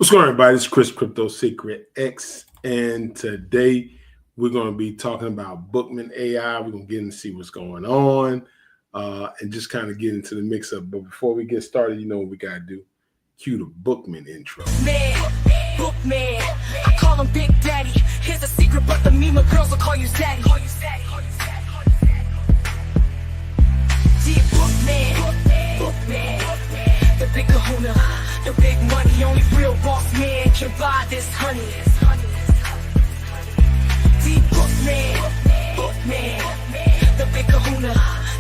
What's going on, everybody? It's Chris Crypto Secret X, and today we're going to be talking about Bookman AI. We're going to get in and see what's going on, and just kind of get into the mix-up. But before we get started, you know what we got to do. Cue the Bookman intro. Bookman, I call him Big Daddy. Here's a secret, but the meme girls will call you Zaddy. Bookman, the big kahuna, the big money, only real boss man can buy this honey. Bookman, the big kahuna,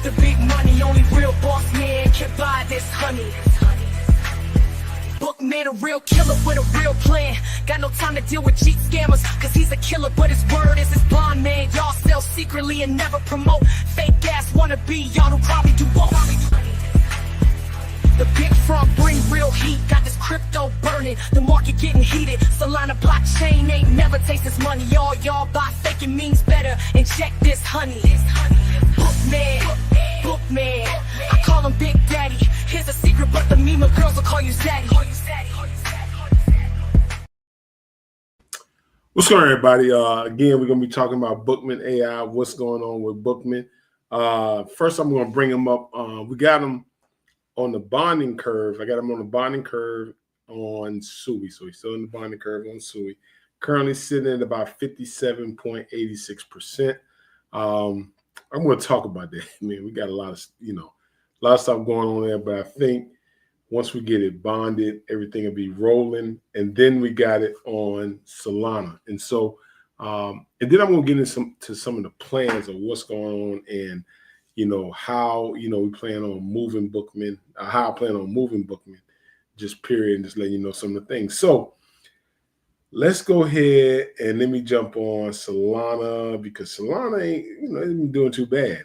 the big money, only real boss man can buy this honey. Bookman, a real killer with a real plan. Got no time to deal with cheat scammers, cause he's a killer, but his word is his bond man. Y'all sell secretly and never promote. Fake ass wannabe, y'all don't probably do both. The big frog bring real heat, got this crypto burning, the market getting heated. Solana blockchain ain't never taste this money. Y'all buy faking means better, and check this honey. Bookman, I call him Big Daddy. Here's a secret, but the meme girls will call you Zaddy. What's going on, everybody? Again, we're going to be talking about Bookman AI, what's going on with Bookman. First, I'm going to bring him up. We got him on the bonding curve. I got him on the bonding curve on SUI. So he's still in the bonding curve on SUI. Currently sitting at about 57.86%. I'm going to talk about that. I mean, we got a lot of stuff going on there, but I think once we get it bonded, everything will be rolling. And then we got it on Solana. And so, and then I'm going to get into some of the plans of what's going on and, how, we plan on moving Bookman, how I plan on moving Bookman, just period, and just letting you know some of the things. So let's go ahead and let me jump on Solana, because Solana ain't, ain't been doing too bad.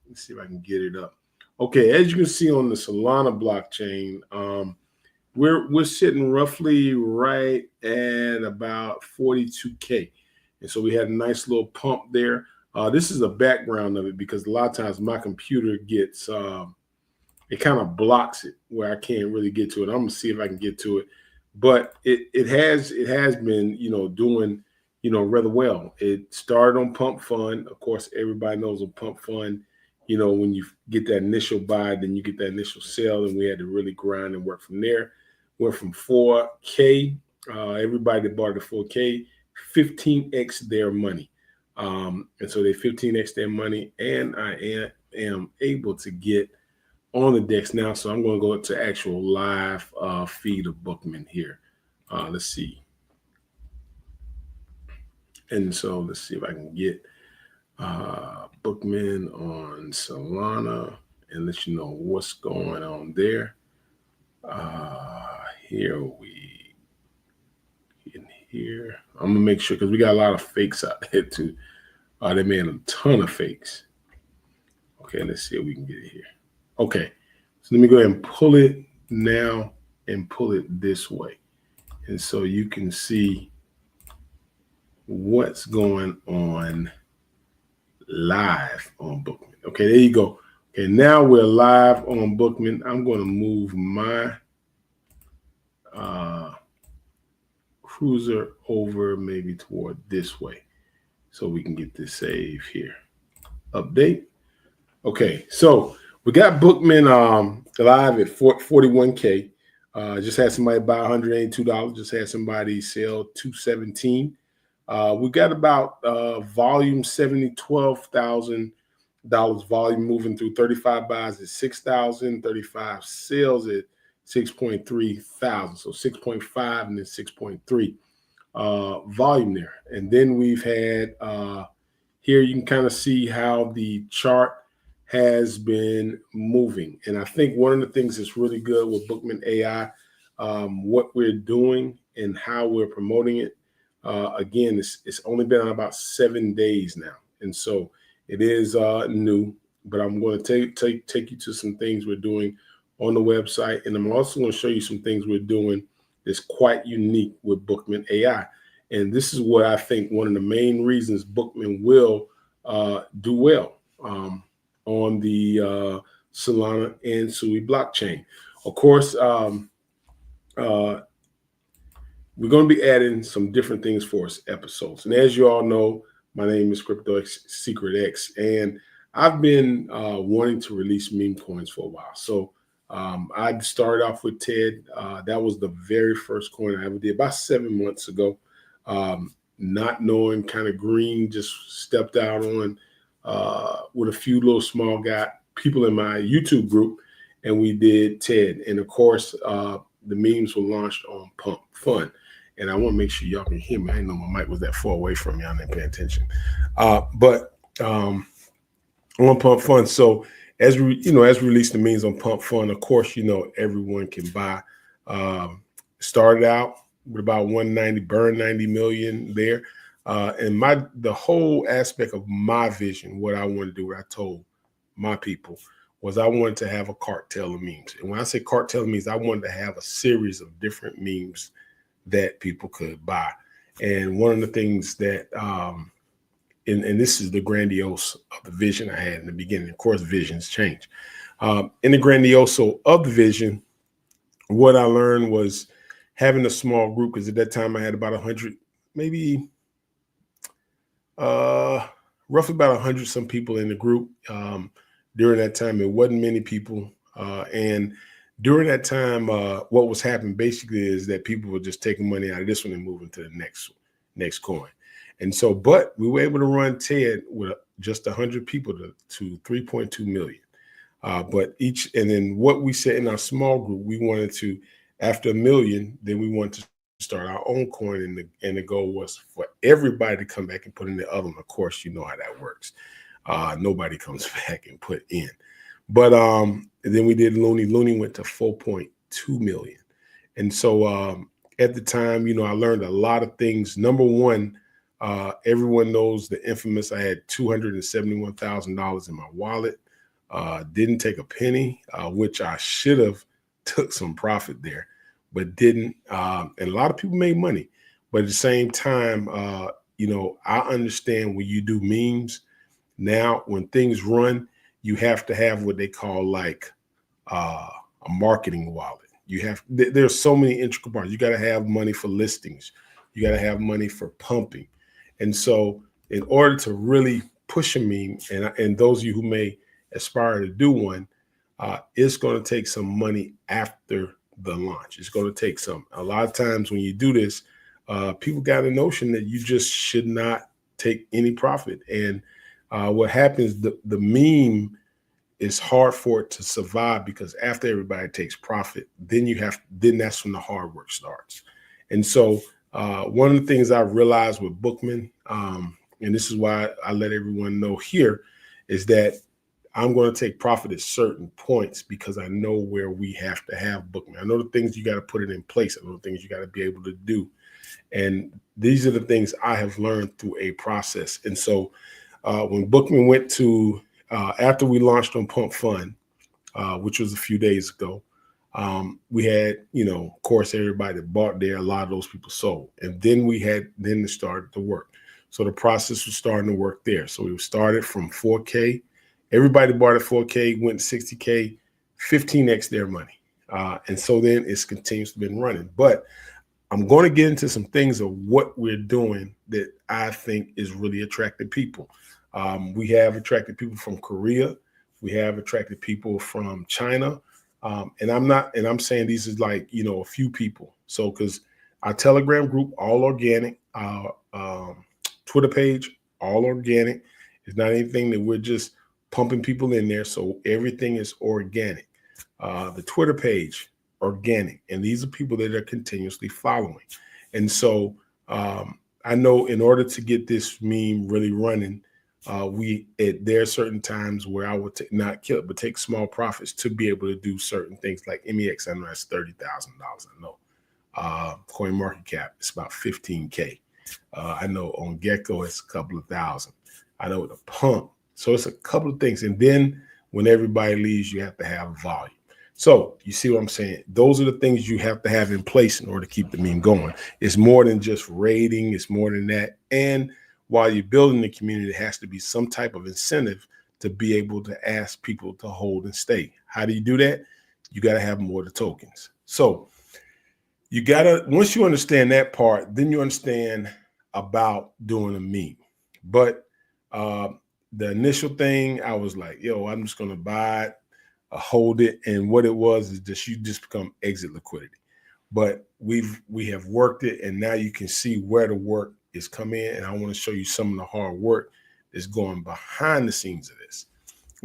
Let's see if I can get it up. Okay, as you can see on the Solana blockchain, we're sitting roughly right at about 42K. And so we had a nice little pump there. This is a background of it because a lot of times my computer gets, it kind of blocks it where I can't really get to it. I'm gonna see if I can get to it, but it has been, doing, rather well. It started on Pump Fund. Of course, everybody knows on Pump Fund, when you get that initial buy, then you get that initial sell, and we had to really grind and work from there. Went from 4K, everybody that bought the 4K, 15x their money. And so they 15x their money, and I am able to get on the DEX now. So I'm going to go to actual live feed of Bookman here. Let's see. And so let's see if I can get Bookman on Solana and let you know what's going on there. Here. I'm gonna make sure, because we got a lot of fakes out there too. They made a ton of fakes. Okay, let's see if we can get it here. Okay, so let me go ahead and pull it now and pull it this way, and so you can see what's going on live on Bookman. Okay, there you go. Okay, now we're live on Bookman. I'm going to move my cruiser over maybe toward this way so we can get this save here. Update. Okay, so we got Bookman live at 41K. Just had somebody buy $182. Just had somebody sell $217. We got about volume $12,000 volume moving through. 35 buys at 6,000, 35 sales at 6.3 thousand, so 6.5 and then 6.3 volume there. And then we've had here you can kind of see how the chart has been moving. And I think one of the things that's really good with Bookman AI, what we're doing and how we're promoting it. Again, it's only been on about 7 days now, and so it is new. But I'm going to take you to some things we're doing on the website, and I'm also going to show you some things we're doing that's quite unique with Bookman AI. And this is what I think one of the main reasons Bookman will do well on the Solana and SUI blockchain. Of course, we're going to be adding some different things for us episodes. And as you all know, my name is Crypto X, Secret X, and I've been wanting to release meme coins for a while. So I started off with TED. That was the very first coin I ever did about 7 months ago. Not knowing, kind of green, just stepped out on with a few little small guy people in my YouTube group, and we did TED. And of course, the memes were launched on Pump Fun. And I want to make sure y'all can hear me. I didn't know my mic was that far away from me. I didn't pay attention. But on Pump Fun. So as we release the memes on Pump Fun, of course, everyone can buy. Started out with about 190, burn 90 million there. And the whole aspect of my vision, what I want to do, what I told my people, was I wanted to have a cartel of memes. And when I say cartel of memes, I wanted to have a series of different memes that people could buy. And one of the things that, and this is the grandiose of the vision I had in the beginning. Of course, visions change. In the grandioso of the vision, what I learned was having a small group, because at that time I had about 100, maybe roughly about 100 some people in the group. During that time, it wasn't many people. And during that time, what was happening basically is that people were just taking money out of this one and moving to the next coin. And so, but we were able to run TED with just 100 people to 3.2 million. And then what we said in our small group, we wanted to, after 1 million, then we wanted to start our own coin. And the goal was for everybody to come back and put in the other one. Of course, you know how that works. Nobody comes back and put in. But then we did Looney. Looney went to 4.2 million. And so at the time, I learned a lot of things. Number one, everyone knows the infamous, I had $271,000 in my wallet. Didn't take a penny, which I should have took some profit there, but didn't. And a lot of people made money. But at the same time, I understand when you do memes, now when things run, you have to have what they call like a marketing wallet. There's so many intricate parts. You got to have money for listings. You got to have money for pumping. And so in order to really push a meme, and those of you who may aspire to do one, it's going to take some money after the launch. It's going to take some. A lot of times when you do this, people got a notion that you just should not take any profit. And what happens, the meme is hard for it to survive, because after everybody takes profit, then that's when the hard work starts. And so one of the things I realized with Bookman, and this is why I let everyone know here, is that I'm going to take profit at certain points, because I know where we have to have Bookman. I know the things you got to put it in place. I know the things you got to be able to do. And these are the things I have learned through a process. And so when Bookman went to, after we launched on Pump Fun, which was a few days ago, we had, of course, everybody that bought there, a lot of those people sold. And then it started to work. So the process was starting to work there. So we started from 4K. Everybody bought at 4K, went to 60K, 15x their money. And so then it's continuously been running. But I'm going to get into some things of what we're doing that I think is really attracting people. We have attracted people from Korea. We have attracted people from China. And I'm saying these is like, a few people. So, because our Telegram group, all organic, Twitter page, all organic. It's not anything that we're just pumping people in there. So everything is organic. The Twitter page, organic. And these are people that are continuously following. And so I know in order to get this meme really running, there are certain times where I would not kill it, but take small profits to be able to do certain things like MEX. I know that's $30,000. I know Coin Market Cap, it's about 15K. I know on Gecko, it's a couple of thousand. I know the pump. So it's a couple of things. And then when everybody leaves, you have to have volume. So you see what I'm saying? Those are the things you have to have in place in order to keep the meme going. It's more than just rating. It's more than that. And while you're building the community, there has to be some type of incentive to be able to ask people to hold and stay. How do you do that? You got to have more of the tokens. So You gotta, once you understand that part, then you understand about doing a meme. But uh, the initial thing, I was like, yo, I'm just gonna buy it, hold it, and what it was is just you just become exit liquidity. But we have worked it, and now you can see where the work is coming in, and I want to show you some of the hard work that's going behind the scenes of this.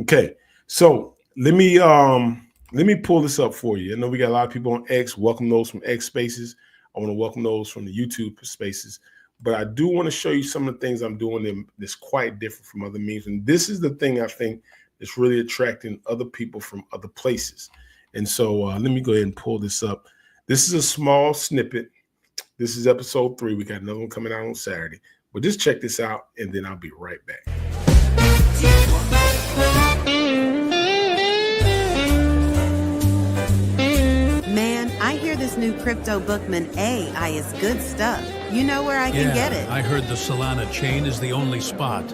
Okay, so let me pull this up for you. I know we got a lot of people on X. Welcome those from X Spaces. I want to welcome those from the YouTube Spaces. But I do want to show you some of the things I'm doing that's quite different from other memes. And this is the thing I think that's really attracting other people from other places. And so let me go ahead and pull this up. This is a small snippet. This is episode 3. We got another one coming out on Saturday. But just check this out, and then I'll be right back. Man, I hear this new crypto Bookman AI is good stuff. You know where I can get it? I heard the Solana chain is the only spot.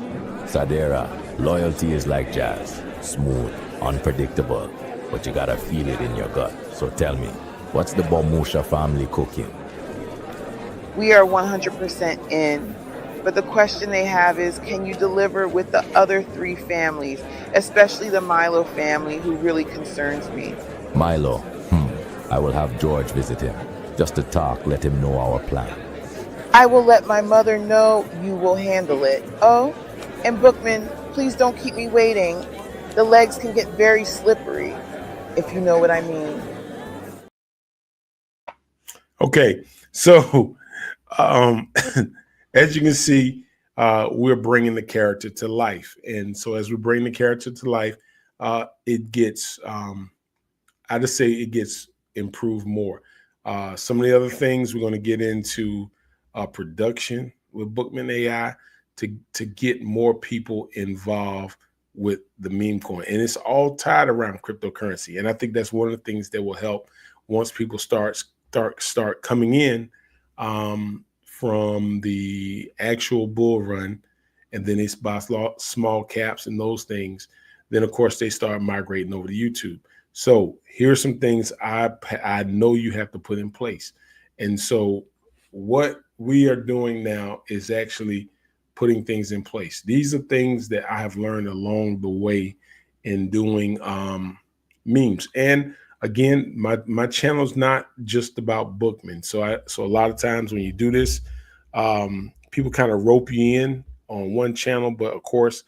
Sadera, loyalty is like jazz. Smooth, unpredictable, but you gotta feel it in your gut. So tell me, what's the Bomusha family cooking? We are 100% in. But the question they have is, can you deliver with the other 3 families, especially the Milo family, who really concerns me? Milo, I will have George visit him. Just to talk, let him know our plan. I will let my mother know you will handle it. Oh, and Bookman, please don't keep me waiting. The legs can get very slippery, if you know what I mean. Okay, so as you can see, we're bringing the character to life. And so as we bring the character to life, it gets, I just say it gets improved more. Some of the other things we're going to get into production with Bookman AI to get more people involved with the meme coin. And it's all tied around cryptocurrency. And I think that's one of the things that will help once people start coming in from the actual bull run, and then they buy small caps and those things. Then, of course, they start migrating over to YouTube. So here's some things I know you have to put in place. And so what we are doing now is actually putting things in place. These are things that I have learned along the way in doing memes. And again, my channel is not just about Bookman. So a lot of times when you do this, people kind of rope you in on one channel, but of course,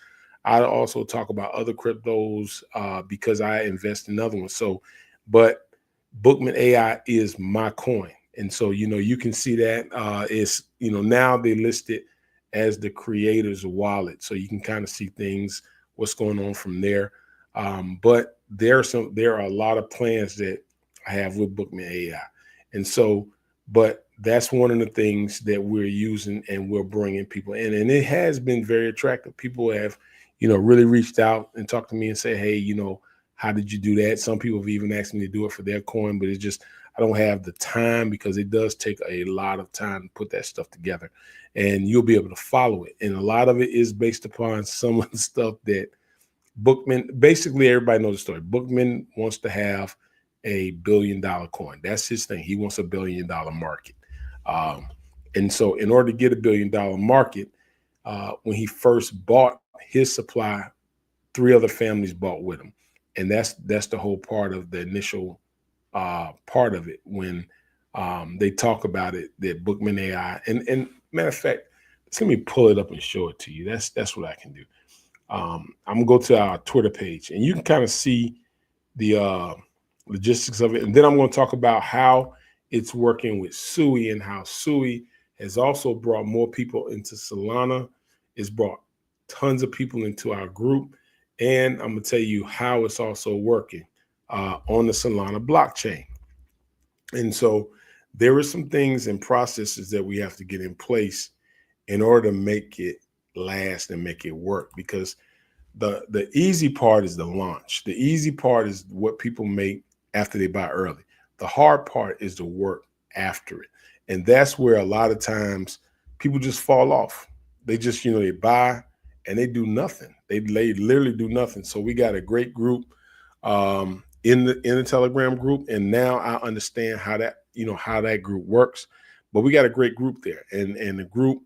I also talk about other cryptos because I invest in other ones. So, but Bookman AI is my coin. And so, you can see that it's, now they list it as the creator's wallet. So you can kind of see things, what's going on from there. But there are a lot of plans that I have with Bookman AI. And so, but that's one of the things that we're using and we're bringing people in. And it has been very attractive. People have, really reached out and talked to me and say, hey, how did you do that? Some people have even asked me to do it for their coin, but it's just, I don't have the time because it does take a lot of time to put that stuff together, and you'll be able to follow it. And a lot of it is based upon some of the stuff that Bookman, basically everybody knows the story. Bookman wants to have a $1 billion coin. That's his thing. He wants a $1 billion market. And so in order to get a $1 billion market, when he first bought his supply, 3 other families bought with him. And that's the whole part of the initial part of it when they talk about it, that Bookman AI. And matter of fact, let me pull it up and show it to you. That's what I can do. I'm gonna go to our Twitter page and you can kind of see the logistics of it. And then I'm going to talk about how it's working with Sui and how Sui has also brought more people into Solana. It's brought tons of people into our group. And I'm going to tell you how it's also working on the Solana blockchain. And so there are some things and processes that we have to get in place in order to make it last and make it work, because the easy part is the launch. The easy part is what people make after they buy early. The hard part is the work after it. And that's where a lot of times people just fall off. They just, they buy and they do nothing. They literally do nothing. So we got a great group in the Telegram group. And now I understand how that, how that group works, but we got a great group there, and the group,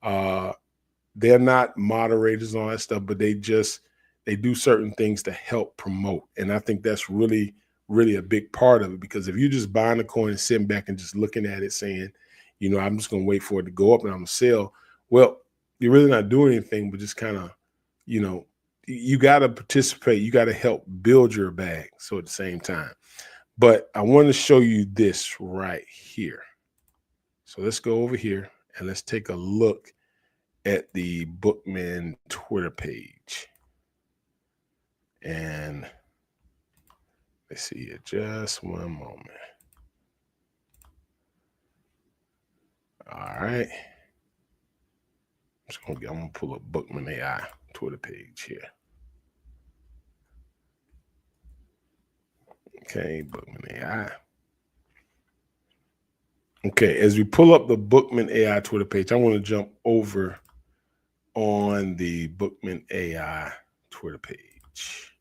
they're not moderators and all that stuff, but they do certain things to help promote. And I think that's really, really a big part of it, because if you're just buying a coin and sitting back and just looking at it saying, I'm just going to wait for it to go up and I'm going to sell, well, you're really not doing anything, but just kind of, you got to participate. You got to help build your bag. So at the same time, but I want to show you this right here. So let's go over here and let's take a look at the Bookman Twitter page. And let's see here, just one moment. All right. I'm gonna pull up Bookman AI Twitter page here. Okay, Bookman AI. Okay, as we pull up the Bookman AI Twitter page, I want to jump over on the Bookman AI Twitter page.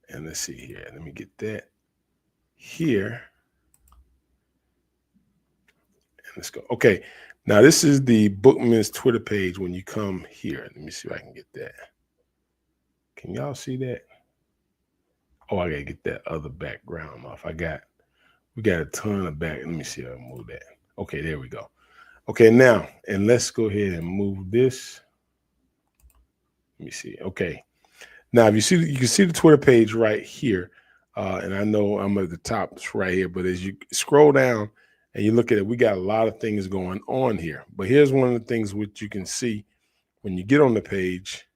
And let's see here. Let me get that here. And let's go. Okay, now this is the Bookman's Twitter page when you come here. Let me see if I can get that. Can y'all see that? Oh, I gotta get that other background off. We got a ton of back. Let me see if I can move that. Okay, there we go. Okay, now, and let's go ahead and move this. Let me see. Okay. Now, if you can see the Twitter page right here. And I know I'm at the top right here, but as you scroll down and you look at it, we got a lot of things going on here. But here's one of the things which you can see when you get on the page.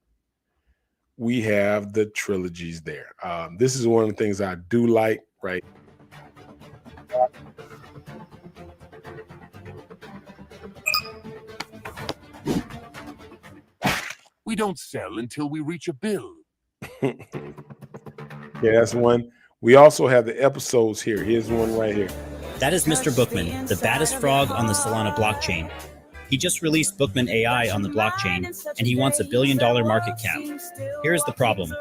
We have the trilogies there. This is one of the things I do like, right? We don't sell until we reach a bill. Yeah, that's one. We also have the episodes here. Here's one right here. That is Mr. Bookman, the baddest frog on the Solana blockchain. He just released Bookman AI on the blockchain, and he wants $1 billion market cap. Here is the problem.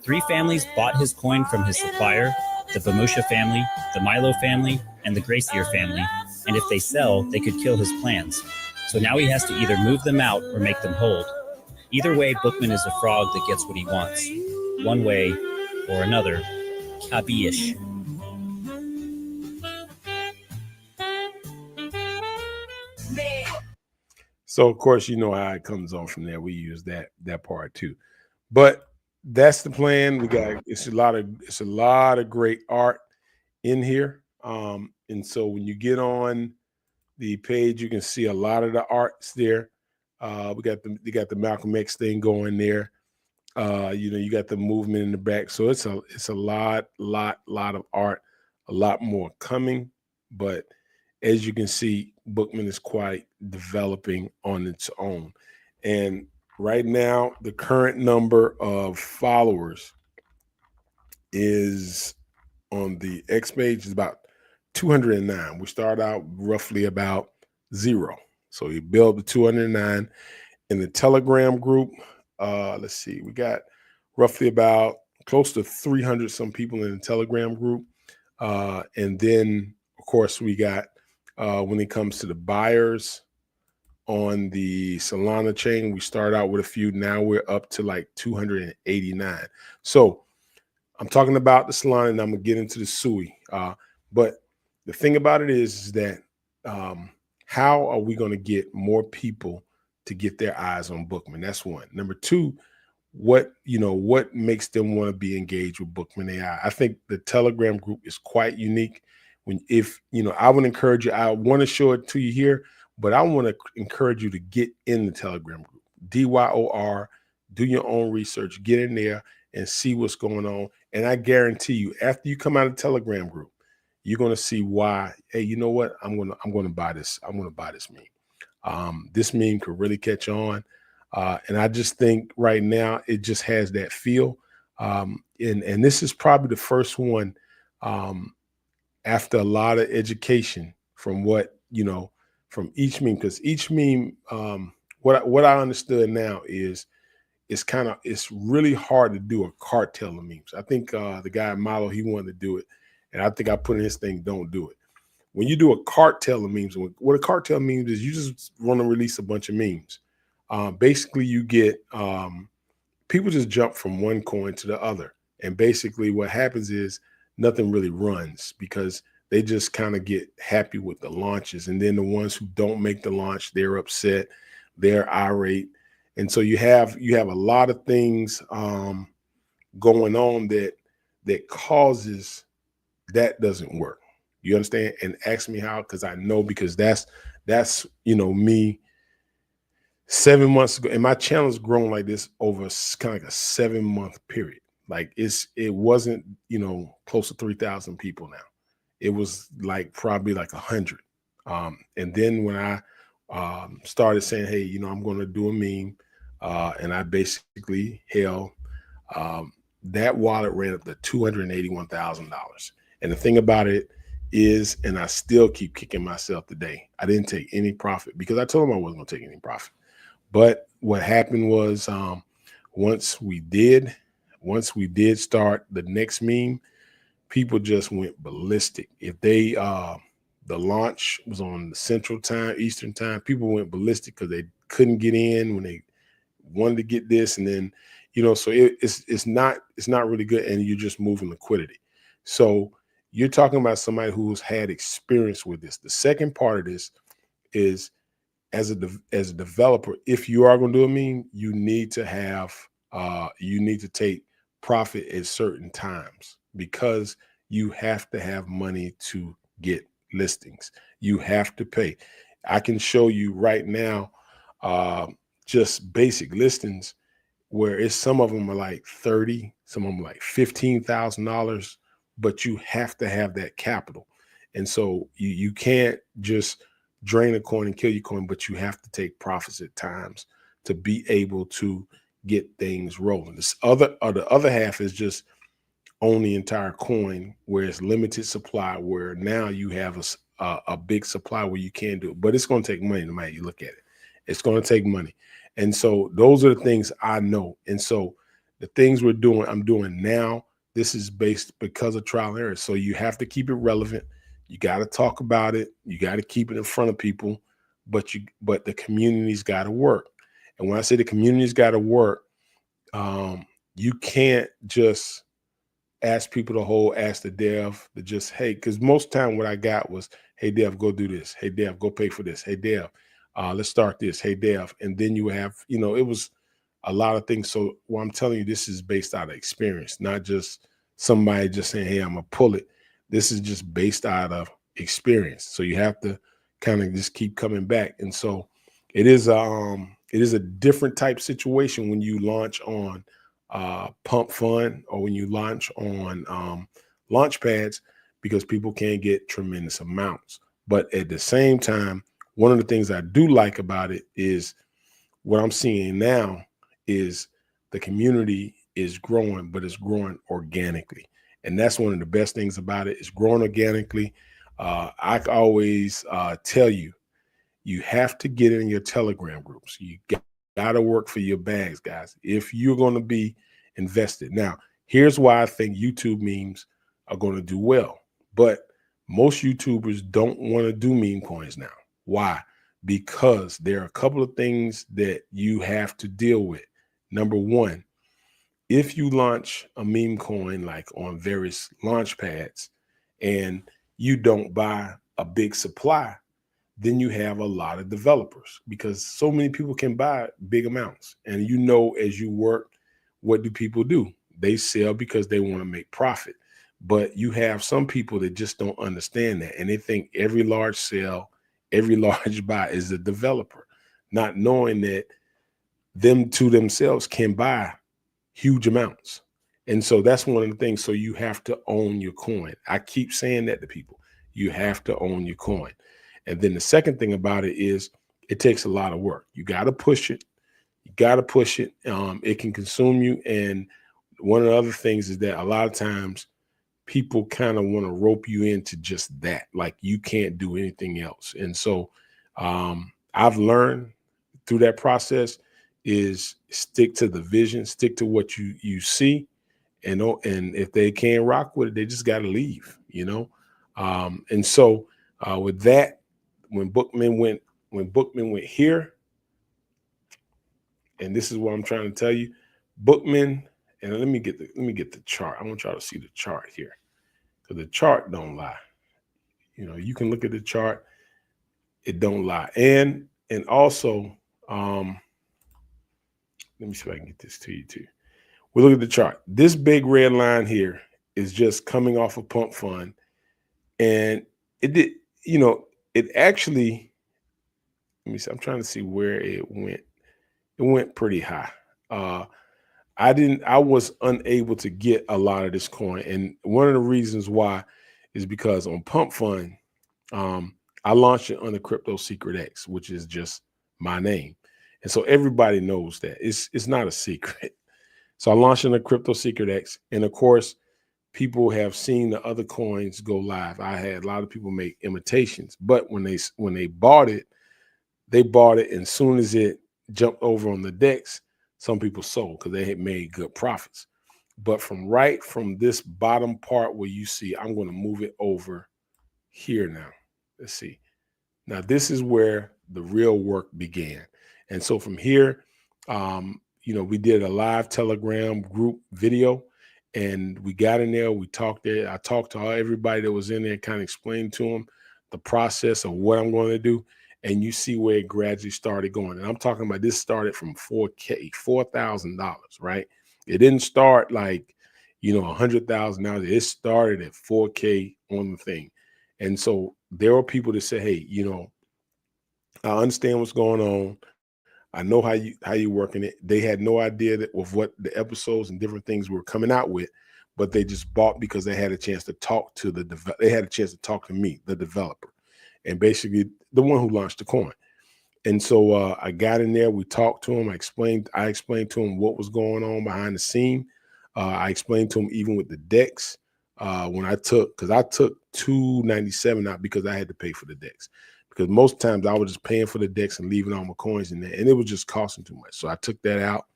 3 families bought his coin from his supplier, the Bamusha family, the Milo family, and the Gracier family, and if they sell, they could kill his plans. So now he has to either move them out or make them hold. Either way, Bookman is a frog that gets what he wants. One way or another. Kabish. So of course, you know how it comes on from there. We use that part too. But that's the plan. It's a lot of great art in here. And so when you get on the page, you can see a lot of the arts there. You got the Malcolm X thing going there. You got the movement in the back. So it's a lot of art, a lot more coming. But as you can see, Bookman is quite developing on its own. And right now, the current number of followers is on the X page is about 209. We start out roughly about 0. So you build the 209 in the Telegram group. Let's see, we got roughly about close to 300 some people in the Telegram group. And then, of course, we got when it comes to the buyers on the Solana chain, we start out with a few. Now we're up to like 289. So I'm talking about the Solana, and I'm gonna get into the SUI. But the thing about it is that how are we going to get more people to get their eyes on Bookman? That's one. Number two, what makes them want to be engaged with Bookman AI? I think the Telegram group is quite unique. I would encourage you, I want to show it to you here, but I want to encourage you to get in the Telegram group. DYOR, do your own research, get in there and see what's going on. And I guarantee you, after you come out of the Telegram group, you're going to see why. Hey, you know what? I'm going to buy this. I'm going to buy this meme. This meme could really catch on. And I just think right now it just has that feel. And this is probably the first one after a lot of education from from each meme, because each meme, what I understood now is it's really hard to do a cartel of memes. I think the guy Milo, he wanted to do it. And I think I put in his thing, don't do it. when you do a cartel of memes, what a cartel memes is, you just want to release a bunch of memes. Basically, you get people just jump from one coin to the other. And basically what happens is nothing really runs because they just kind of get happy with the launches. And then the ones who don't make the launch, they're upset, they're irate. And so you have a lot of things going on that causes that doesn't work. You understand? And ask me how, because I know, because that's me 7 months ago, and my channel has grown like this over kind of like a 7-month period. Like it wasn't, close to 3,000 people now. It was like probably like 100. And then when I started saying, hey, I'm going to do a meme, and I basically held that wallet ran up to $281,000. And the thing about it is, and I still keep kicking myself today, I didn't take any profit because I told them I wasn't going to take any profit. But what happened was once we did start the next meme, people just went ballistic. If they the launch was on the Central Time, Eastern Time, people went ballistic because they couldn't get in when they wanted to get this, and then so it's not really good, and you're just moving liquidity. So you're talking about somebody who's had experience with this. The second part of this is, as a developer, if you are going to do a meme, you need to take profit at certain times, because you have to have money to get listings. You have to pay. I can show you right now just basic listings where some of them are like 30, some of them are like $15,000, but you have to have that capital. And so you can't just drain a coin and kill your coin, but you have to take profits at times to be able to get things rolling. The other half is just own the entire coin, where it's limited supply, where now you have a big supply where you can do it, but it's going to take money. No matter you look at it, it's going to take money. And so those are the things I know. And so the things I'm doing now, this is based because of trial and error. So you have to keep it relevant. You got to talk about it. You got to keep it in front of people, but the community's got to work. And when I say the community's got to work, you can't just ask people to ask the dev to just, hey, because most time what I got was, hey, dev, go do this. Hey, dev, go pay for this. Hey, dev, let's start this. Hey, dev. And then you have, it was a lot of things. So what I'm telling you, this is based out of experience, not just somebody just saying, hey, I'm going to pull it. This is just based out of experience. So you have to kind of just keep coming back. And so it is a different type situation when you launch on Pump Fund or when you launch on launch pads, because people can get tremendous amounts. But at the same time, one of the things I do like about it is what I'm seeing now is the community is growing, but it's growing organically. And that's one of the best things about it. It's growing organically. I always tell you, you have to get in your Telegram groups. You got to work for your bags, guys, if you're going to be invested. Now, here's why I think YouTube memes are going to do well. But most YouTubers don't want to do meme coins now. Why? Because there are a couple of things that you have to deal with. Number one, if you launch a meme coin like on various launch pads and you don't buy a big supply, then you have a lot of developers, because so many people can buy big amounts. And as you work, what do people do? They sell because they want to make profit. But you have some people that just don't understand that, and they think every large sell, every large buy is a developer, not knowing that them to themselves can buy huge amounts. And so that's one of the things. So you have to own your coin. I keep saying that to people. You have to own your coin. And then the second thing about it is it takes a lot of work. You got to push it. You got to push it. It can consume you. And one of the other things is that a lot of times people kind of want to rope you into just that. Like you can't do anything else. And so I've learned through that process is stick to the vision, stick to what you see. And if they can't rock with it, they just got to leave, And so With that, when Bookman went here, and this is what I'm trying to tell you, Bookman, and let me get the chart. I want y'all to see the chart here, because the chart don't lie. You can look at the chart; it don't lie. And also, let me see if I can get this to you too. We look at the chart. This big red line here is just coming off of Pump Fund, and it did. It actually. Let me see. I'm trying to see where it went. It went pretty high. I was unable to get a lot of this coin. And one of the reasons why is because on Pump Fund, I launched it under Crypto Secret X, which is just my name. And so everybody knows that. It's not a secret. So I launched under Crypto Secret X. And of course, people have seen the other coins go live. I had a lot of people make imitations, but when they bought it, and as soon as it jumped over on the DEX, some people sold because they had made good profits. But from this bottom part where you see, I'm going to move it over here now. Let's see. Now, this is where the real work began. And so from here, we did a live Telegram group video, and we got in there. We talked there. I talked to everybody that was in there, kind of explained to them the process of what I'm going to do. And you see where it gradually started going. And I'm talking about this started from $4,000, right? It didn't start like, $100,000. It started at $4K on the thing. And so there are people that say, hey, I understand what's going on. I know how you working it. They had no idea of what the episodes and different things were coming out with, but they just bought because they had a chance to talk to they had a chance to talk to me, the developer, and basically the one who launched the coin. And so I got in there. We talked to him. I explained to him what was going on behind the scene. I explained to him even with the DEX because I took $297 out because I had to pay for the DEX. Because most times I was just paying for the DEX and leaving all my coins in there, and it was just costing too much. So I took that out,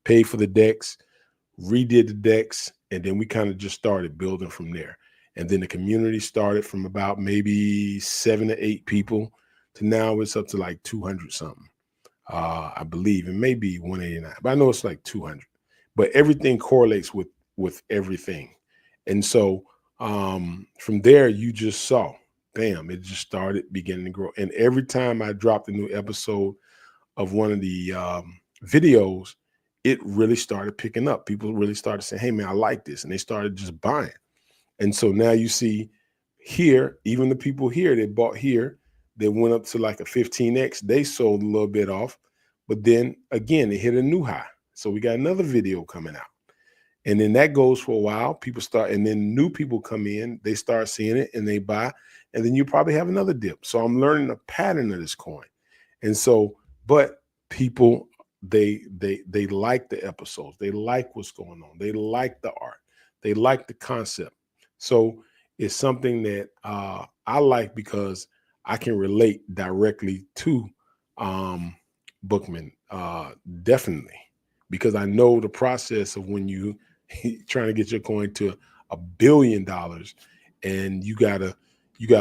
paid for the DEX, redid the DEX, and then we kind of just started building from there. And then the community started from about maybe 7 to 8 people to now it's up to like 200 something, I believe. It may be 189, but I know it's like 200. But everything correlates with everything. And so from there, you just saw, bam, it just started beginning to grow. And every time I dropped a new episode of one of the videos, it really started picking up. People really started saying, hey, man, I like this. And they started just buying. And so now you see here, even the people here that bought here, they went up to like a 15X. They sold a little bit off. But then again, they hit a new high. So we got another video coming out. And then that goes for a while. People start, and then new people come in. They start seeing it and they buy. And then you probably have another dip. So I'm learning the pattern of this coin. And so, but people, they like the episodes. They like what's going on. They like the art. They like the concept. So it's something that I like because I can relate directly to Bookman, definitely, because I know the process of when you trying to get your coin to $1 billion, and you got a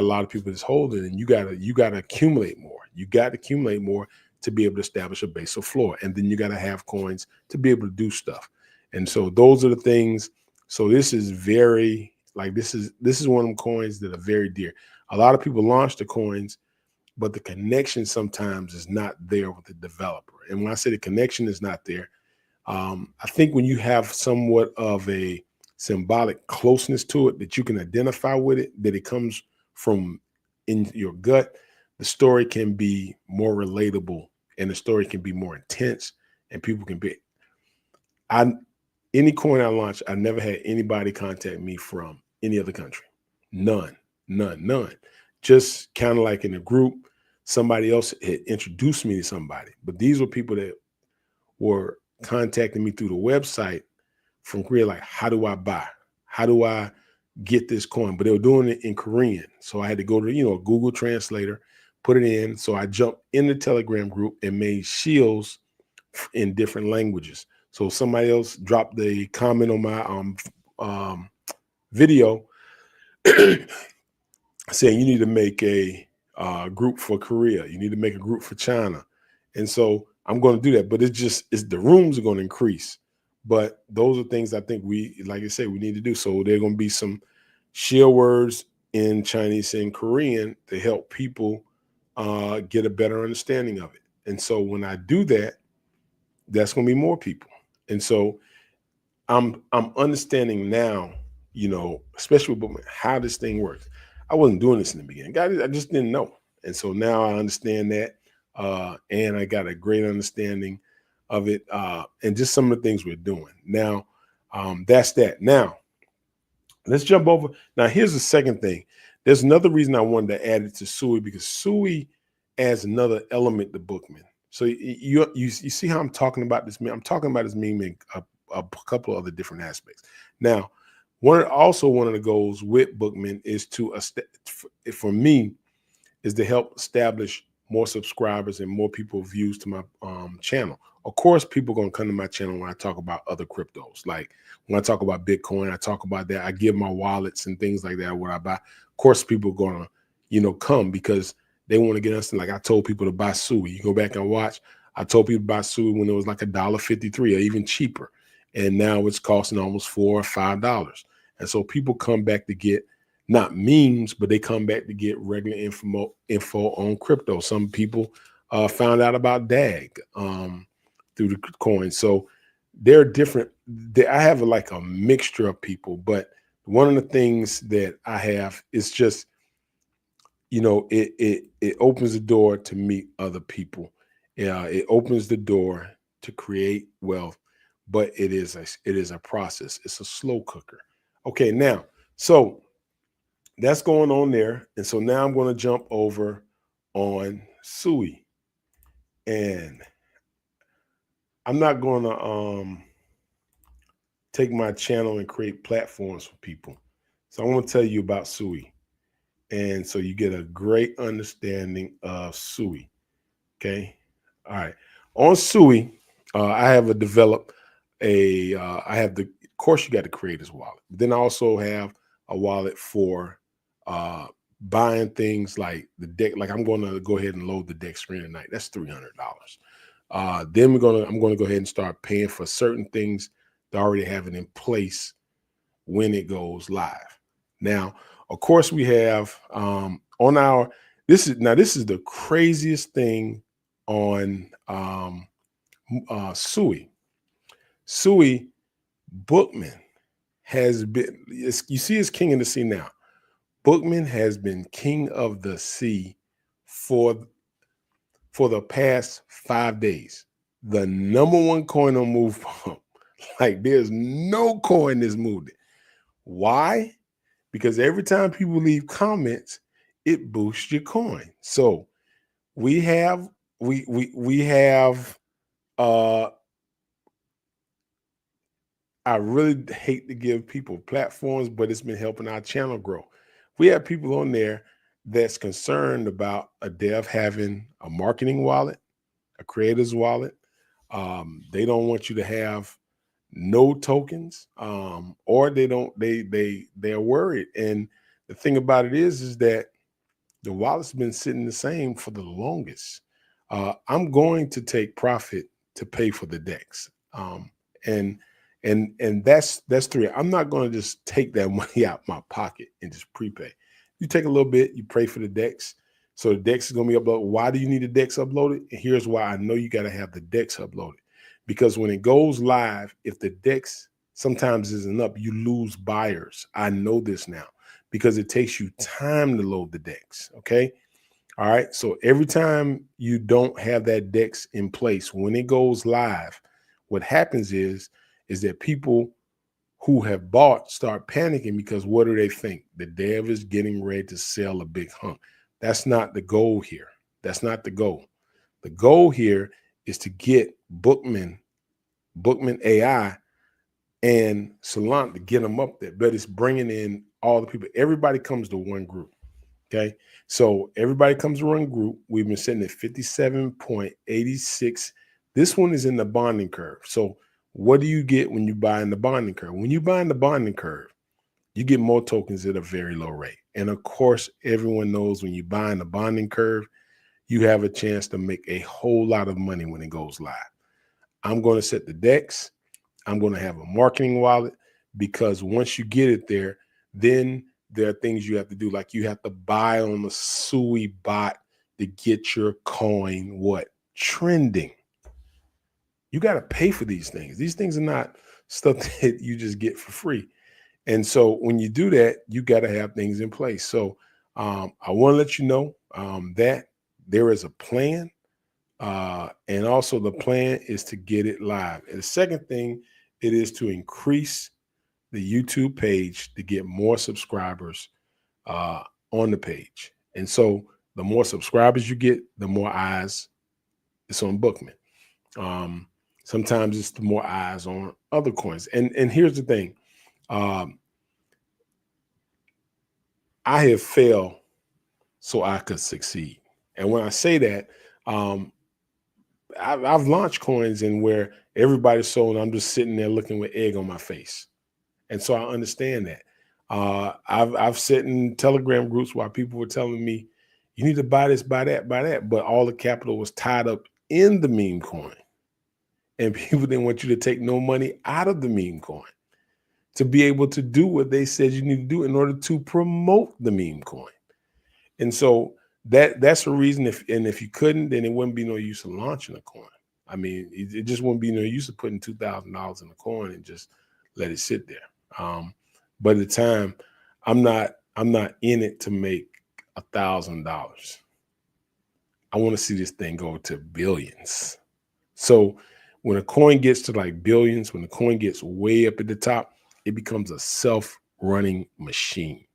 lot of people that's holding, and you gotta accumulate more. You got to accumulate more to be able to establish a base of floor, and then you got to have coins to be able to do stuff. And so those are the things. So this is very this is one of them coins that are very dear. A lot of people launch the coins, but the connection sometimes is not there with the developer. And when I say the connection is not there, I think when you have somewhat of a symbolic closeness to it that you can identify with it, that it comes from in your gut, the story can be more relatable and the story can be more intense, and people can be. Any coin I launched, I never had anybody contact me from any other country. None. Just kind of like in a group, somebody else had introduced me to somebody. But these were people that were contacting me through the website from Korea, like, how do I buy? How do I get this coin? But they were doing it in Korean. So I had to go to, a Google Translator, put it in. So I jumped in the Telegram group and made shields in different languages. So somebody else dropped the comment on my video saying you need to make a group for Korea, you need to make a group for China, and so I'm going to do that. But it's the rooms are going to increase. But those are things I think we, like I say, we need to do. So there are going to be some shield words in Chinese and Korean to help people get a better understanding of it. And so when I do that, that's going to be more people. And so I'm understanding now, especially with Bookman, how this thing works. I wasn't doing this in the beginning. I just didn't know. And so now I understand that. And I got a great understanding of it. And just some of the things we're doing. Now, that's that. Now, let's jump over. Now, here's the second thing. There's another reason I wanted to add it to Sui, because Sui adds another element to Bookman. So you see how I'm talking about this meme? I'm talking about this meme in a couple of other different aspects. Now, one of the goals with Bookman is for me, is to help establish more subscribers and more people views to my channel. Of course, people are going to come to my channel when I talk about other cryptos. Like when I talk about Bitcoin, I talk about that. I give my wallets and things like that, what I buy. Of course, people are going to, come because they want to get us. Like I told people to buy Sui. You go back and watch. I told people to buy Sui when it was like $1.53 or even cheaper. And now it's costing almost $4 or $5. And so people come back to get not memes, but they come back to get regular info on crypto. Some people found out about DAG through the coin. So they're different. I have like a mixture of people, but one of the things that I have is just, it opens the door to meet other people. It opens the door to create wealth, but it is a process. It's a slow cooker. Okay, now, so that's going on there. And so now I'm going to jump over on Sui. And I'm not going to take my channel and create platforms for people. So I want to tell you about Sui. And so you get a great understanding of Sui. Okay. All right. On Sui, I have developed of course you got to create this wallet. Then I also have a wallet for buying things like the deck. Like I'm going to go ahead and load the deck screen tonight. That's $300. Then I'm going to go ahead and start paying for certain things that I already have it in place when it goes live. Now, of course, we have on our this is the craziest thing on Sui. Sui Bookman has been, you see, it's king of the sea now. Bookman has been king of the sea for the past 5 days. The number one coin on Move Pump. Like there's no coin that's moved it. Why? Because every time people leave comments, it boosts your coin. So we have I really hate to give people platforms, but it's been helping our channel grow. We have people on there that's concerned about a dev having a marketing wallet, a creator's wallet. They don't want you to have no tokens, or they're worried. And the thing about it is that the wallet's been sitting the same for the longest. I'm going to take profit to pay for the decks. And that's three. I'm not going to just take that money out my pocket and just prepay. You take a little bit, you pray for the decks. So the decks is going to be uploaded. Why do you need the decks uploaded? And here's why I know you got to have the decks uploaded. Because when it goes live, if the decks sometimes isn't up, you lose buyers. I know this now because it takes you time to load the decks. Okay. All right. So every time you don't have that decks in place, when it goes live, what happens is that people who have bought start panicking because what do they think? The dev is getting ready to sell a big hunk. That's not the goal here. That's not the goal. The goal here is to get Bookman AI and Solana to get them up there, but it's bringing in all the people. Everybody comes to one group. Okay. So everybody comes to one group. We've been sitting at 57.86. This one is in the bonding curve. So what do you get when you buy in the bonding curve? When you buy in the bonding curve, you get more tokens at a very low rate. And of course, everyone knows when you buy in the bonding curve, you have a chance to make a whole lot of money when it goes live. I'm going to set the DEX. I'm going to have a marketing wallet, because once you get it there, then there are things you have to do. Like you have to buy on the Sui bot to get your coin trending. You got to pay for these things. These things are not stuff that you just get for free. And so when you do that, you got to have things in place. So I want to let you know that there is a plan. And also the plan is to get it live. And the second thing, it is to increase the YouTube page to get more subscribers on the page. And so the more subscribers you get, the more eyes it's on Bookman. Sometimes it's the more eyes on other coins. And here's the thing. I have failed so I could succeed. And when I say that, I've launched coins in where everybody's sold, and I'm just sitting there looking with egg on my face. And so I understand that. I've sat in Telegram groups while people were telling me, you need to buy this, buy that, buy that. But all the capital was tied up in the meme coin. And people didn't want you to take no money out of the meme coin to be able to do what they said you need to do in order to promote the meme coin. And so that's the reason. If you couldn't, then it wouldn't be no use of launching a coin. I mean, it just wouldn't be no use of putting $2,000 in a coin and just let it sit there. But at the time, I'm not in it to make $1,000. I want to see this thing go to billions. So when a coin gets to like billions, when the coin gets way up at the top, it becomes a self-running machine.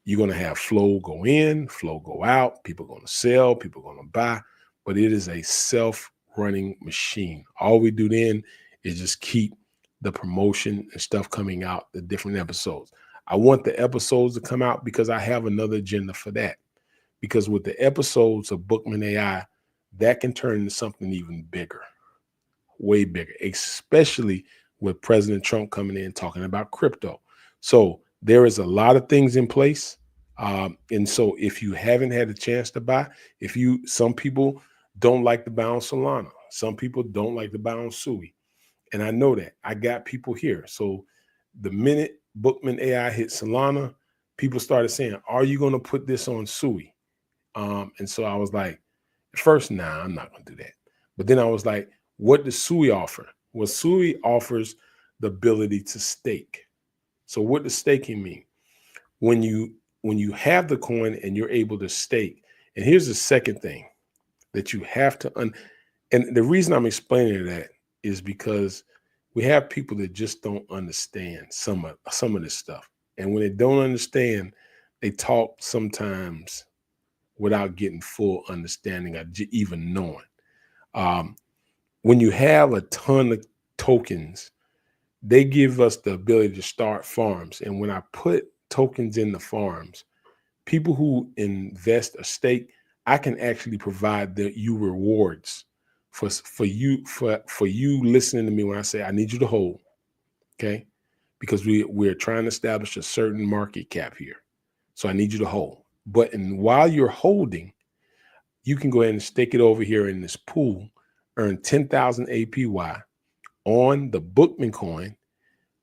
You're going to have flow go in, flow go out. People are going to sell, people are going to buy, but it is a self-running machine. All we do then is just keep the promotion and stuff coming out, the different episodes. I want the episodes to come out because I have another agenda for that. Because with the episodes of Bookman AI, that can turn into something even bigger, way bigger, especially with President Trump coming in talking about crypto. So there is a lot of things in place. And so if you haven't had a chance to buy, some people don't like to buy on Solana. Some people don't like to buy on Sui. And I know that. I got people here. So the minute Bookman AI hit Solana, people started saying, are you going to put this on Sui? And so I was like, at first, nah, I'm not going to do that. But then I was like, what does Sui offer? Well, Sui offers the ability to stake. So what does staking mean? When you have the coin and you're able to stake, and here's the second thing that you have to and the reason I'm explaining that is because we have people that just don't understand some of this stuff. And when they don't understand, they talk sometimes without getting full understanding or even knowing. When you have a ton of tokens, they give us the ability to start farms. And when I put tokens in the farms, people who invest a stake, I can actually provide you rewards for you listening to me when I say I need you to hold, okay? Because we're trying to establish a certain market cap here. So I need you to hold. But while you're holding, you can go ahead and stake it over here in this pool, earn 10,000 APY on the Bookman coin,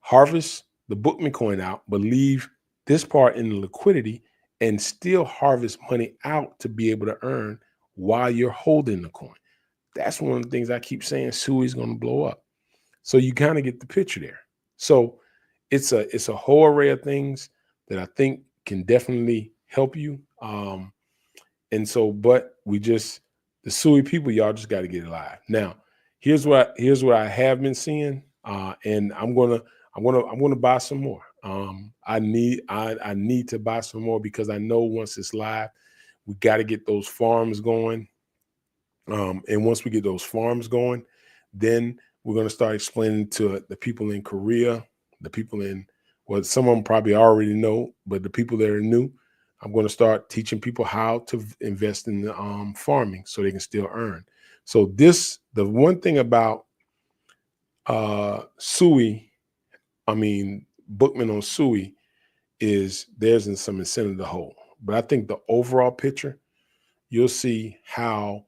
harvest the Bookman coin out, but leave this part in the liquidity and still harvest money out to be able to earn while you're holding the coin. That's one of the things I keep saying Sui's going to blow up. So you kind of get the picture there. So it's a whole array of things that I think can definitely help you. And so, but the Sui people, y'all just got to get it live. Now, here's what I have been seeing. And I'm gonna buy some more. I need to buy some more because I know once it's live, we got to get those farms going. And once we get those farms going, then we're going to start explaining to the people in Korea, the people some of them probably already know, but the people that are new, I'm going to start teaching people how to invest in the farming so they can still earn. So the one thing about Bookman on Sui, is there's some incentive to hold. But I think the overall picture, you'll see how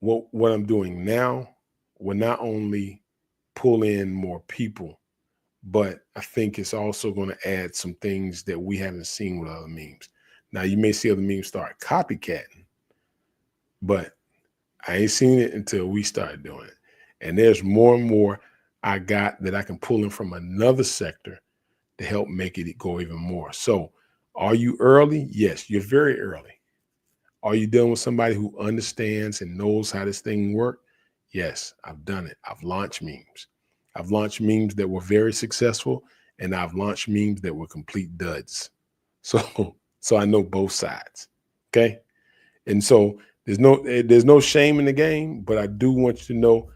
what I'm doing now will not only pull in more people, but I think it's also going to add some things that we haven't seen with other memes. Now, you may see other memes start copycatting, but I ain't seen it until we started doing it. And there's more and more I got that I can pull in from another sector to help make it go even more. So are you early? Yes, you're very early. Are you dealing with somebody who understands and knows how this thing works? Yes, I've done it. I've launched memes. I've launched memes that were very successful, and I've launched memes that were complete duds. So I know both sides. Okay. And so there's no shame in the game, but I do want you to know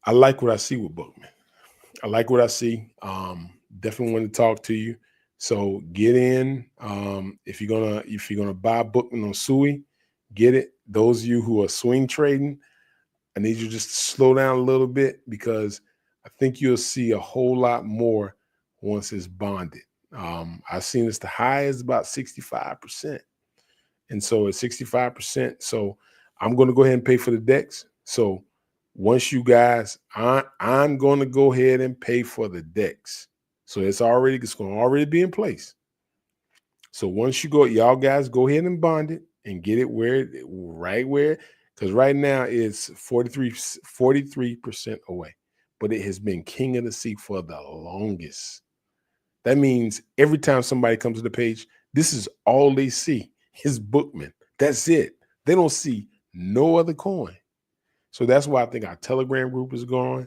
I like what I see with Bookman. I like what I see. Definitely want to talk to you. So get in. If you're gonna buy Bookman on Sui, get it. Those of you who are swing trading, I need you just to slow down a little bit because I think you'll see a whole lot more once it's bonded. I've seen it's the high is about 65%. And so at 65%, so I'm going to go ahead and pay for the decks. So once you guys, I'm going to go ahead and pay for the decks. So it's going to already be in place. So once you go, y'all guys go ahead and bond it and get it right where, because right now it's 43% away, but it has been king of the sea for the longest. That means every time somebody comes to the page, this is all they see is Bookman. That's it. They don't see no other coin. So that's why I think our Telegram group is going.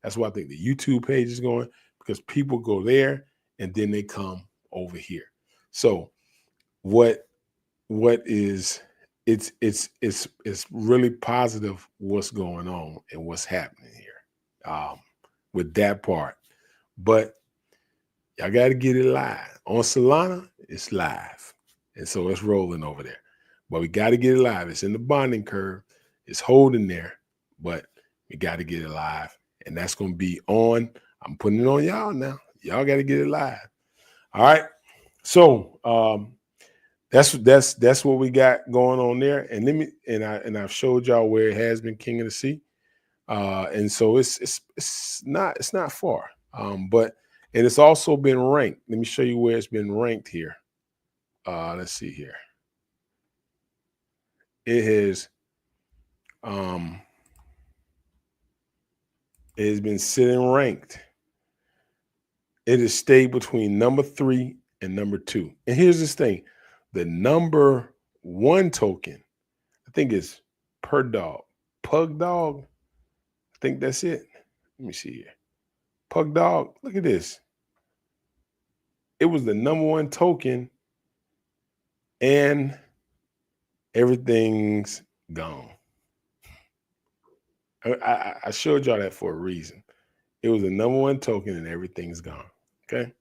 That's why I think the YouTube page is going, because people go there and then they come over here. So what is it's really positive what's going on and what's happening here with that part. But y'all got to get it live. On Solana, it's live. And so it's rolling over there. But we got to get it live. It's in the bonding curve. It's holding there. But we got to get it live. And that's going to be on. I'm putting it on y'all now. Y'all got to get it live. All right. So that's what we got going on there. And I've showed y'all where it has been king of the sea. And so it's not far. But it's also been ranked. Let me show you where it's been ranked here. Let's see here. It has been sitting ranked. It has stayed between number 3 and number 2. And here's this thing. The number 1 token, I think is Pug Dog. I think that's it. Let me see here. Pug Dog, look at this. It was the number 1 token and everything's gone. I showed y'all that for a reason. It was the number 1 token and everything's gone. Okay.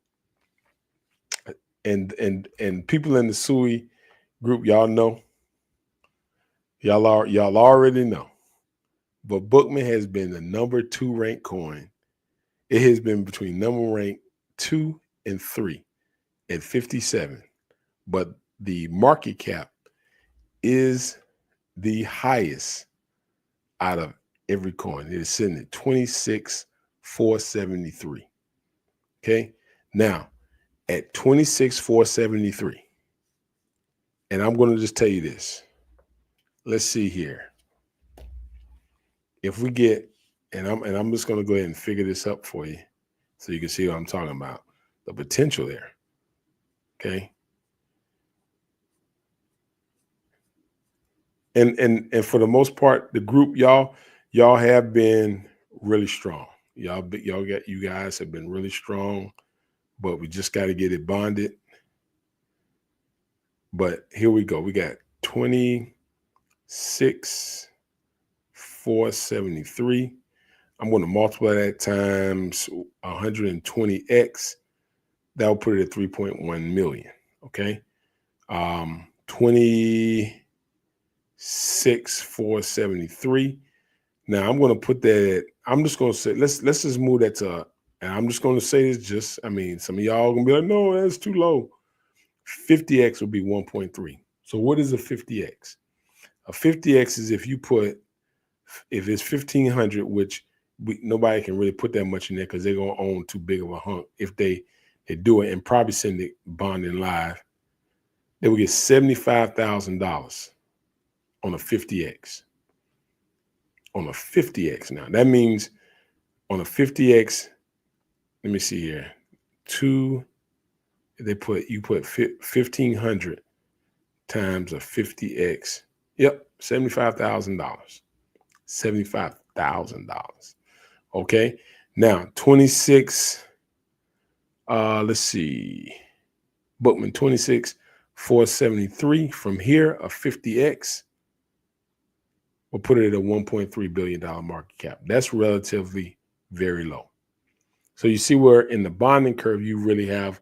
And people in the Sui group, y'all know. Y'all already know. But Bookman has been the number 2 ranked coin. It has been between number rank 2 and 3 at 57. But the market cap is the highest out of every coin. It is sitting at 26,473. Okay. Now at 26,473, and I'm going to just tell you this. Let's see here. If we get, and I'm just going to go ahead and figure this up for you so you can see what I'm talking about. The potential there. Okay. And for the most part, the group, y'all have been really strong. You guys have been really strong, but we just got to get it bonded. But here we go. We got 26,473. I'm going to multiply that times 120x. That'll put it at 3.1 million. Okay. 26,473. Now I'm going to put that at, I'm just going to say, let's just move that to and I'm just going to say this, some of y'all going to be like, no, that's too low. 50x would be 1.3. So what is a 50x? A 50x is if it's 1,500, which nobody can really put that much in there because they're going to own too big of a hunk. If they do it and probably send it bonding live, they will get $75,000 on a 50x. On a 50x now. That means on a 50x, let me see here. You put 1,500 times a 50x. Yep, $75,000. $75,000. Okay. Now 26. Let's see. Bookman 26,473. From here, a 50x. We'll put it at a $1.3 billion market cap. That's relatively very low. So you see where in the bonding curve, you really have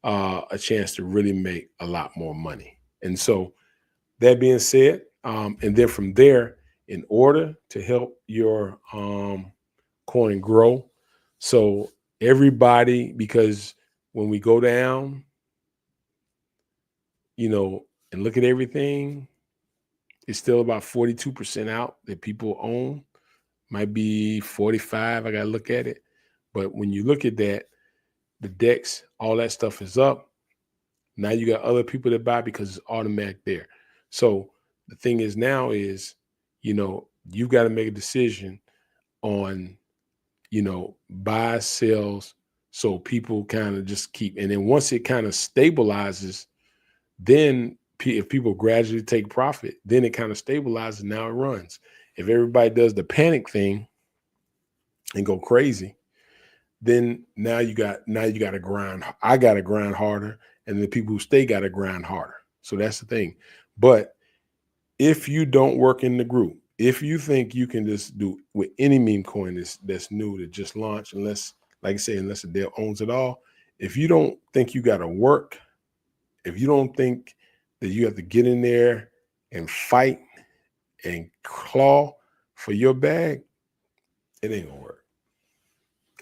a chance to really make a lot more money. And so that being said, and then from there, in order to help your coin grow, so everybody, because when we go down, and look at everything, it's still about 42% out that people own. Might be 45. I got to look at it. But when you look at that, the DEX, all that stuff is up. Now you got other people that buy because it's automatic there. So the thing is now is, you've got to make a decision on, buy, sells. So people kind of just keep, and then once it kind of stabilizes, then if people gradually take profit, then it kind of stabilizes. Now it runs. If everybody does the panic thing and go crazy, then now you got to grind. I got to grind harder, and the people who stay got to grind harder. So that's the thing. But if you don't work in the group, if you think you can just do with any meme coin that's new that just launched, unless, like I say, unless the deal owns it all, if you don't think you got to work, if you don't think that you have to get in there and fight and claw for your bag, it ain't gonna work.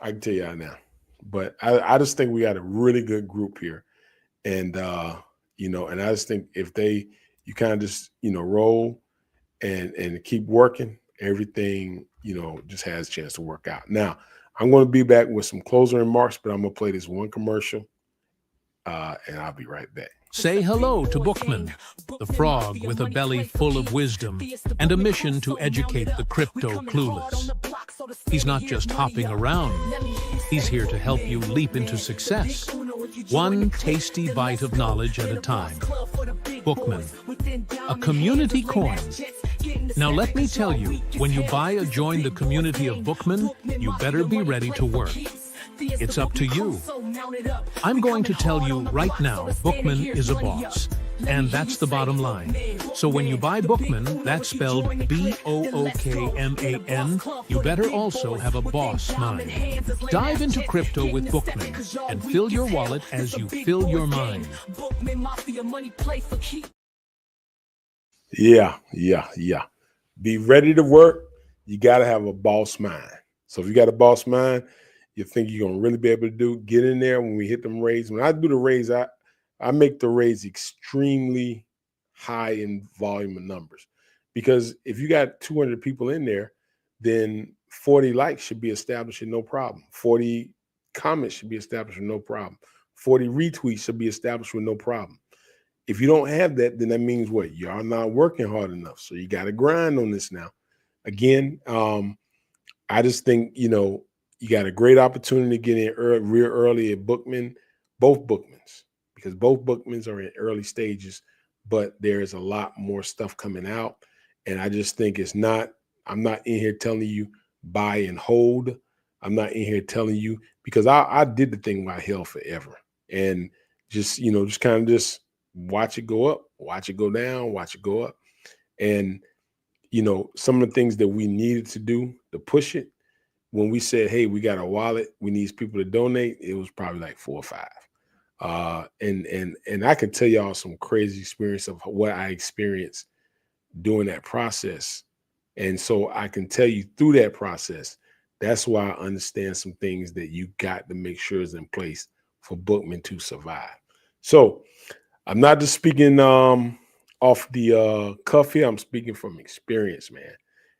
I can tell you that now. But I just think we got a really good group here. And and I just think if you kind of just, roll and keep working, everything, just has a chance to work out. Now, I'm going to be back with some closing remarks, but I'm going to play this one commercial, and I'll be right back. Say hello to Bookman, the frog with a belly full of wisdom and a mission to educate the crypto clueless. He's not just hopping around. He's here to help you leap into success, one tasty bite of knowledge at a time. Bookman, a community coin. Now let me tell you, when you buy or join the community of Bookman, you better be ready to work. It's up to you. I'm going to tell you right now, Bookman is a boss. And that's the bottom line. So when you buy Bookman, that's spelled Bookman, you better also have a boss mind. Dive into crypto with Bookman and fill your wallet as you fill your mind. Yeah. Be ready to work. You got to have a boss mind. So if you got a boss mind, you think you're going to really be able to get in there when we hit them raids. When I do the raids, I make the raids extremely high in volume of numbers, because if you got 200 people in there, then 40 likes should be established with no problem. 40 comments should be established with no problem. 40 retweets should be established with no problem. If you don't have that, then that means what? Y'all not working hard enough. So you got to grind on this now. Again, I just think, you got a great opportunity to get in real early at Bookman, both Bookmans, because both Bookmans are in early stages, but there's a lot more stuff coming out. And I just think I'm not in here telling you buy and hold. I'm not in here telling you, because I did the thing where I held forever, and just kind of just watch it go up, watch it go down, watch it go up. And, some of the things that we needed to do to push it, when we said, hey, we got a wallet, we need people to donate, it was probably like 4 or 5. And I could tell y'all some crazy experience of what I experienced during that process. And so I can tell you through that process That's why I understand some things that you got to make sure is in place for Bookman to survive. So I'm not just speaking off the cuff here. I'm speaking from experience, man.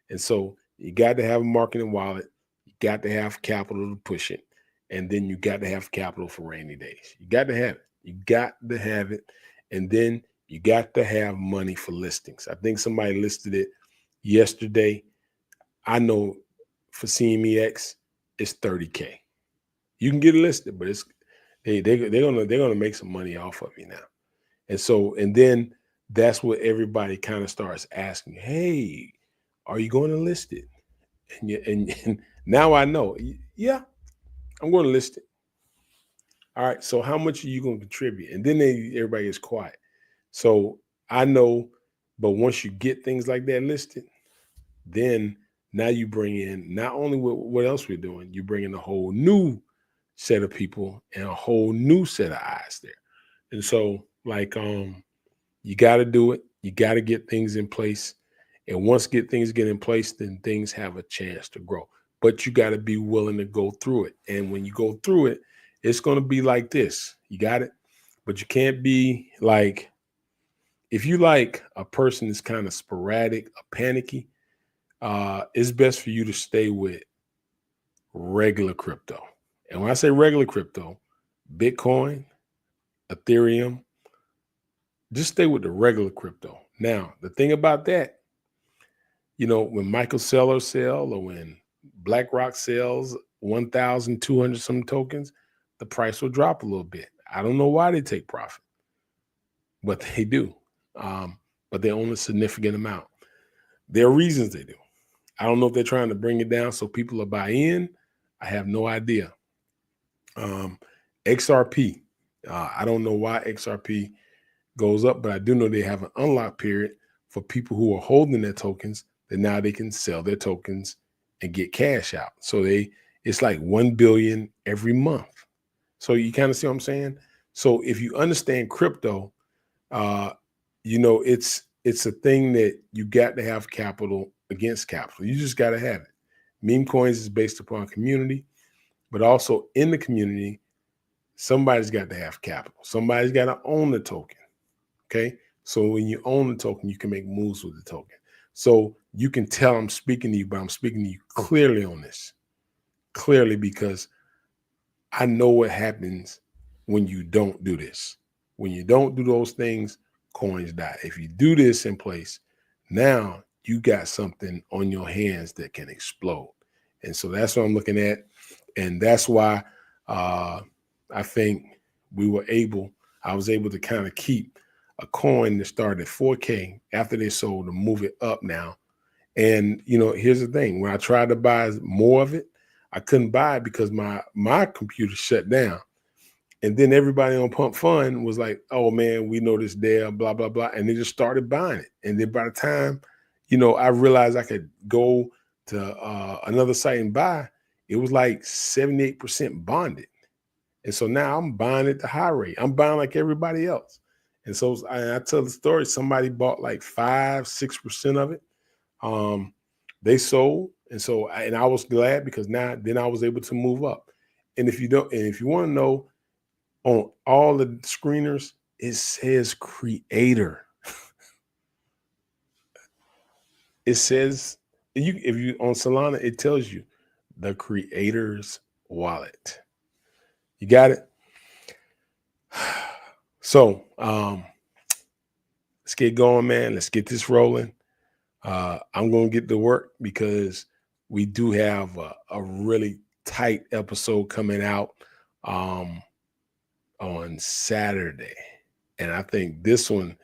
And so you got to have a marketing wallet. You got to have capital to push it. And then you got to have capital for rainy days. You got to have it. You got to have it. And then you got to have money for listings. I think somebody listed it yesterday. I know for CMEX, it's $30K. You can get it listed, but they're gonna make some money off of you now. And so, and then that's what everybody kind of starts asking, hey, are you going to list it? And now I know, yeah, I'm going to list it. All right, so how much are you going to contribute? And then everybody is quiet. So I know, but once you get things like that listed, then now you bring in not only what else we're doing, you bring in a whole new set of people and a whole new set of eyes there. And so, like, you got to do it. You got to get things in place. And once things get in place, then things have a chance to grow. But you got to be willing to go through it. And when you go through it, it's going to be like this. You got it? But you can't be like, if you like a person that's kind of sporadic, panicky, it's best for you to stay with regular crypto. And when I say regular crypto, Bitcoin, Ethereum, just stay with the regular crypto. Now, the thing about that, you know, when Michael Saylor sells or when BlackRock sells 1,200 some tokens, the price will drop a little bit. I don't know why they take profit, but they do. But they own a significant amount. There are reasons they do. I don't know if they're trying to bring it down so people will buy in. I have no idea. XRP, I don't know why XRP goes up, but I do know they have an unlock period for people who are holding their tokens that now they can sell their tokens and get cash out. So it's like 1 billion every month. So you kind of see what I'm saying? So if you understand crypto, you know, it's a thing that you got to have capital against capital. You just got to have it. Meme coins is based upon community, but also in the community, somebody's got to have capital. Somebody's got to own the token. Okay. So when you own the token, you can make moves with the token. So you can tell I'm speaking to you, but I'm speaking to you clearly on this. Clearly, because I know what happens when you don't do this. When you don't do those things, coins die. If you do this in place, now you got something on your hands that can explode. And so that's what I'm looking at. And that's why I think I was able to kind of keep a coin that started at 4K after they sold to move it up now. And, you know, here's the thing. When I tried to buy more of it, I couldn't buy it because my computer shut down. And then everybody on Pump Fund was like, oh, man, we know this there, blah, blah, blah. And they just started buying it. And then by the time, you know, I realized I could go to another site and buy, it was like 78% bonded. And so now I'm buying at the high rate. I'm buying like everybody else. And so I tell the story, somebody bought like 5-6% of it. They sold. And so I was glad because then I was able to move up. And if you want to know, on all the screeners, it says creator. It says, if you on Solana, it tells you the creator's wallet. You got it? So let's get going, man. Let's get this rolling. I'm going to get to work because we do have a really tight episode coming out on Saturday. And I think this one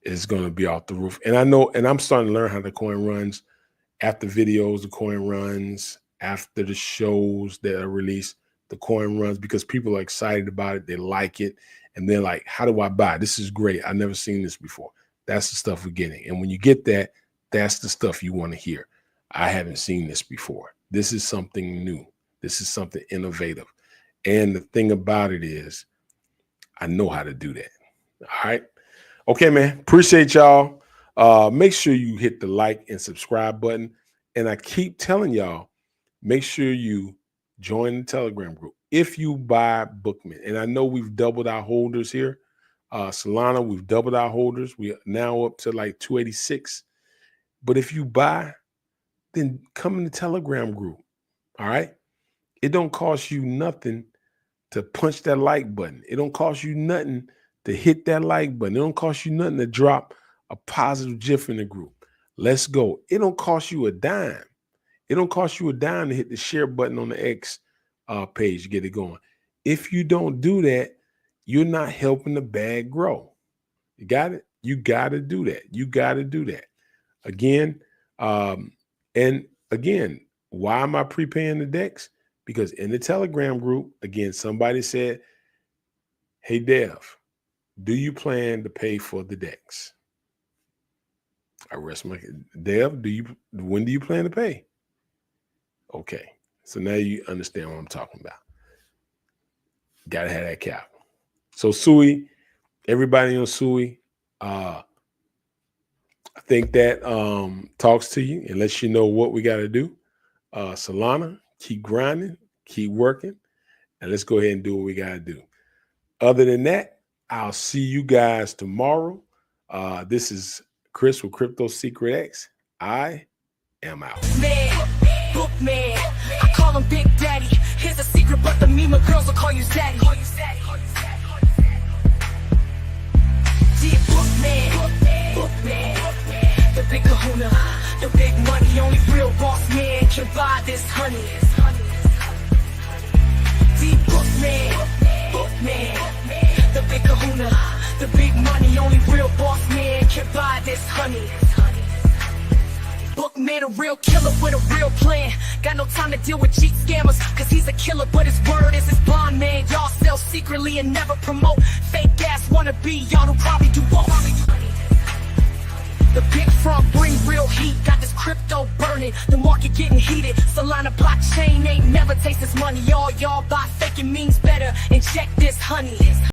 is going to be off the roof. And I know, and I'm starting to learn how the coin runs after videos, the coin runs after the shows that are released, the coin runs because people are excited about it. They like it. And they're like, how do I buy? This is great. I've never seen this before. That's the stuff we're getting. And when you get that, that's the stuff you want to hear. I haven't seen this before. This is something new. This is something innovative. And the thing about it is, I know how to do that. All right. Okay, man. Appreciate y'all. Make sure you hit the like and subscribe button. And I keep telling y'all, make sure you join the Telegram group. If you buy Bookman, and I know we've doubled our holders here. Solana, we've doubled our holders. We are now up to like 286. But if you buy, then come in the Telegram group. All right. It don't cost you nothing to punch that like button. It don't cost you nothing to hit that like button. It don't cost you nothing to drop a positive GIF in the group. Let's go. It don't cost you a dime. It don't cost you a dime to hit the share button on the X page to get it going. If you don't do that, you're not helping the bag grow. You got it? You got to do that. You got to do that. Again, and again, why am I prepaying the DEX? Because in the Telegram group, again, somebody said, hey, Dev, do you plan to pay for the DEX? I rest my Dev, when do you plan to pay? Okay. So now you understand what I'm talking about. Got to have that cap. So Sui, everybody on Sui, I think that talks to you and lets you know what we got to do. Solana, keep grinding, keep working, and let's go ahead and do what we got to do. Other than that, I'll see you guys tomorrow. This is Chris with Crypto Secret X. I am out. Bookman, I call him Big Daddy. Here's a secret, but the meme girls will call you Zaddy. Dear Bookman, the big kahuna, the big money, only real boss man can buy this honey. Deep Bookman, the big kahuna, the big money, only real boss man can buy this honey. Bookman, a real killer with a real plan. Got no time to deal with cheat scammers, cause he's a killer, but his word is his bond man. Y'all sell secretly and never promote. Fake ass wannabe, y'all who probably do both. The big frog bring real heat, got this crypto burning, the market getting heated. Solana blockchain ain't never taste this money. All y'all buy faking means better, and check this honey.